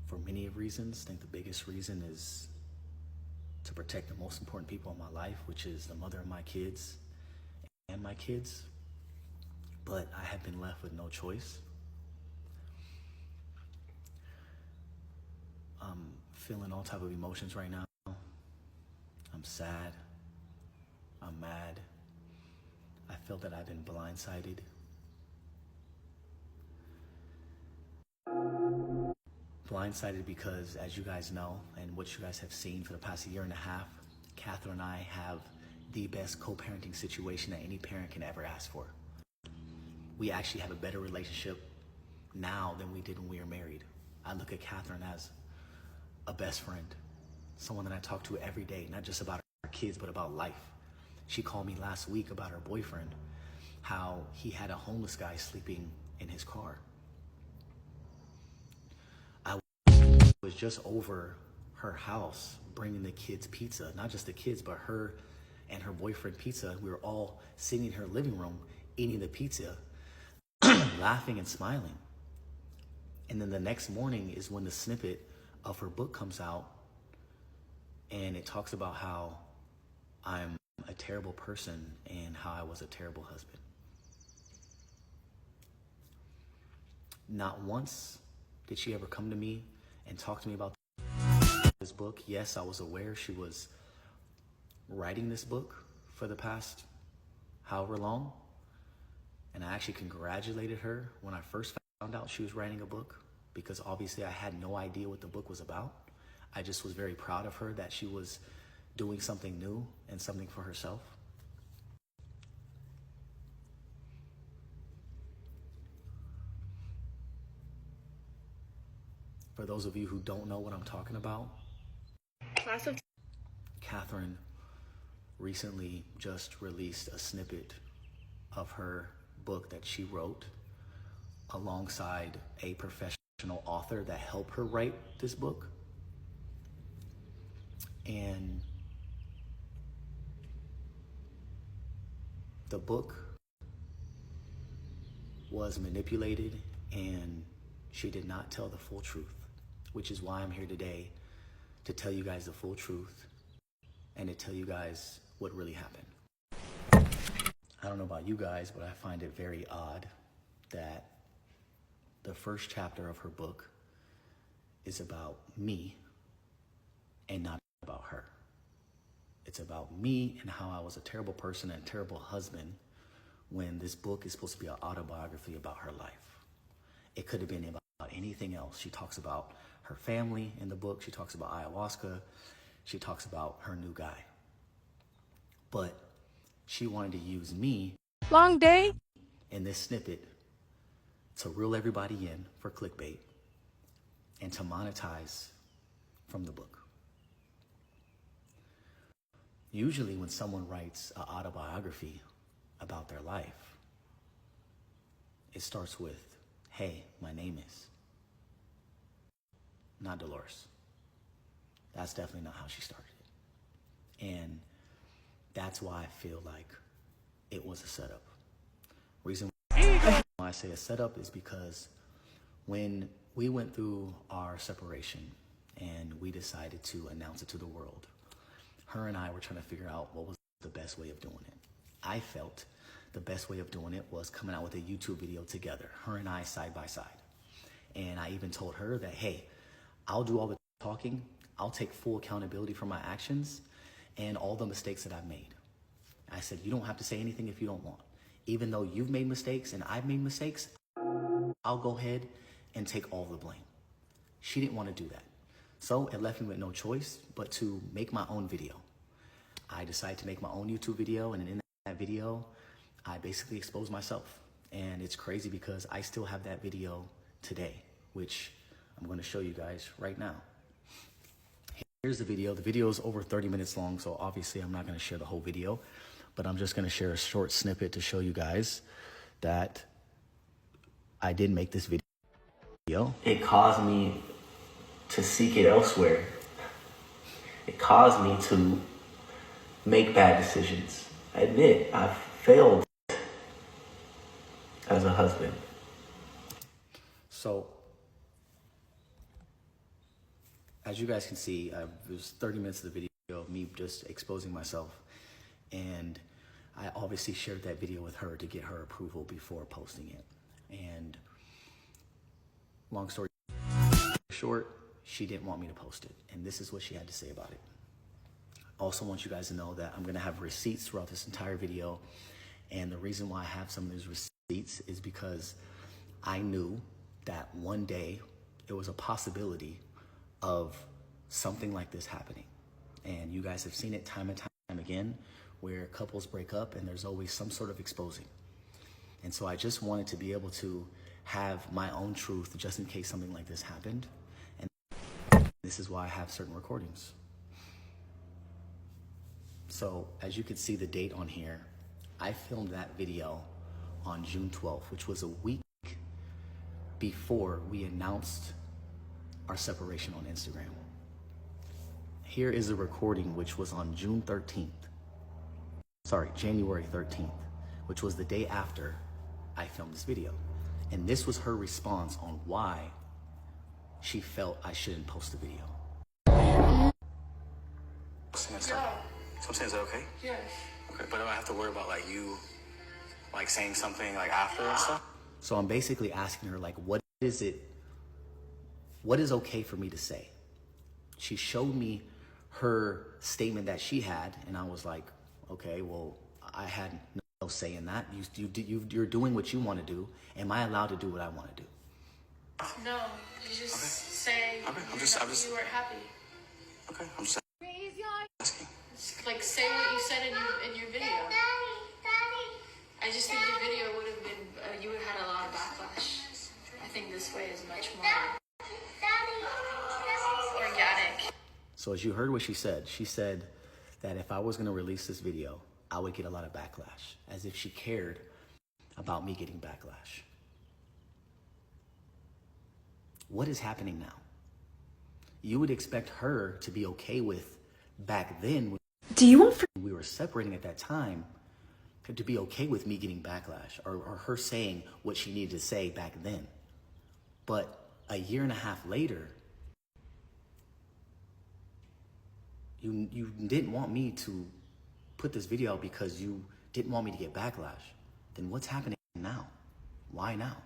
for many reasons. I think the biggest reason is to protect the most important people in my life, which is the mother of my kids and my kids. But I have been left with no choice. I'm feeling all type of emotions right now. I'm sad. I'm mad. I feel that I've been blindsided. Blindsided because, as you guys know, and what you guys have seen for the past year and a half, Catherine and I have the best co-parenting situation that any parent can ever ask for. We actually have a better relationship now than we did when we were married. I look at Catherine as a best friend, someone that I talk to every day, not just about our kids, but about life. She called me last week about her boyfriend, how he had a homeless guy sleeping in his car. I was just over her house bringing the kids pizza, not just the kids, but her and her boyfriend pizza. We were all sitting in her living room eating the pizza, laughing and smiling. And then the next morning is when the snippet of her book comes out, and it talks about how I'm a terrible person and how I was a terrible husband. Not once did she ever come to me and talk to me about this book. Yes, I was aware she was writing this book for the past however long, and I actually congratulated her when I first found out she was writing a book, because obviously I had no idea what the book was about. I just was very proud of her that she was doing something new and something for herself. For those of you who don't know what I'm talking about, Catherine recently just released a snippet of her book that she wrote alongside a professional author that helped her write this book. And the book was manipulated, and she did not tell the full truth, which is why I'm here today to tell you guys the full truth and to tell you guys what really happened. I don't know about you guys, but I find it very odd that the first chapter of her book is about me and not about her. It's about me and how I was a terrible person and a terrible husband, when this book is supposed to be an autobiography about her life. It could have been about anything else. She talks about her family in the book. She talks about ayahuasca. She talks about her new guy. But she wanted to use me, long day, in this snippet to reel everybody in for clickbait and to monetize from the book. Usually when someone writes an autobiography about their life, it starts with, hey, my name is. Not Dolores. That's definitely not how she started it. And that's why I feel like it was a setup. Reason why I say a setup is because when we went through our separation and we decided to announce it to the world, her and I were trying to figure out what was the best way of doing it. I felt the best way of doing it was coming out with a YouTube video together, her and I side by side. And I even told her that, hey, I'll do all the talking, I'll take full accountability for my actions and all the mistakes that I've made. I said, you don't have to say anything if you don't want. Even though you've made mistakes and I've made mistakes, I'll go ahead and take all the blame. She didn't want to do that. So it left me with no choice but to make my own video. I decided to make my own YouTube video, and in that video, I basically exposed myself. And it's crazy because I still have that video today, which I'm going to show you guys right now. Here's the video. The video is over 30 minutes long, so obviously I'm not going to share the whole video, but I'm just going to share a short snippet to show you guys that I did make this video. It caused me to seek it elsewhere. It caused me to make bad decisions. I admit, I've failed as a husband. So as you guys can see, it was 30 minutes of the video of me just exposing myself. And I obviously shared that video with her to get her approval before posting it. And long story short, she didn't want me to post it. And this is what she had to say about it. I also want you guys to know that I'm gonna have receipts throughout this entire video. And the reason why I have some of these receipts is because I knew that one day there was a possibility of something like this happening. And you guys have seen it time and time again, where couples break up and there's always some sort of exposing. And so I just wanted to be able to have my own truth just in case something like this happened. And this is why I have certain recordings. So as you can see the date on here, I filmed that video on June 12th, which was a week before we announced our separation on Instagram. Here is a recording which was on January 13th, which was the day after I filmed this video. And this was her response on why she felt I shouldn't post the video. So I'm saying, is that okay? Yes. Okay, but do I have to worry about like you like saying something like after and stuff? So I'm basically asking her like, what is okay for me to say? She showed me her statement that she had, and I was like, okay, well, I had no say in that. You're doing what you want to do. Am I allowed to do what I want to do? No, you just say you weren't happy. Okay, I'm just asking. Just, like, say what you said in your video. I just think your video would have been, you would have had a lot of backlash. I think this way is much more organic. So as you heard what she said that if I was going to release this video, I would get a lot of backlash, as if she cared about me getting backlash. What is happening now? You would expect her to be okay with back then. We were separating at that time, to be okay with me getting backlash or her saying what she needed to say back then. But a year and a half later, you didn't want me to put this video out because you didn't want me to get backlash. Then what's happening now? Why now?